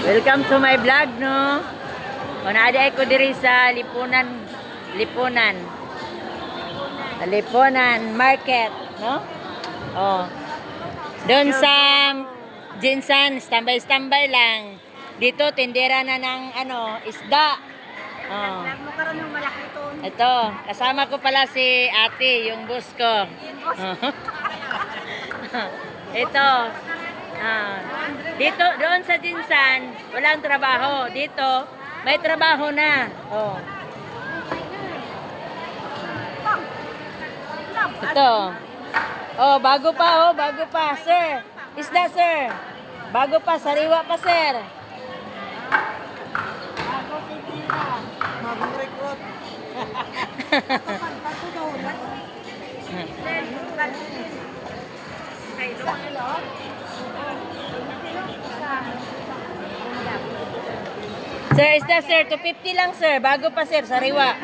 Welcome to my vlog, no? O naaday ko diri sa Lipunan Market, no? Oh. Doon sa Jinsan, tambay-tambay lang. Dito tindera na ng isda. Oh. Ito, kasama ko pala si ate, yung boss ko. Ito. Dito, doon sa Jinsan, walang trabaho. Dito, may trabaho na. Oh. Ito. Oh, bago pa, sir. Isda, sir. Bago pa, sariwa pa, sir. Sir, isda, sir. 250 lang, sir. Bago pa, sir. Sariwa.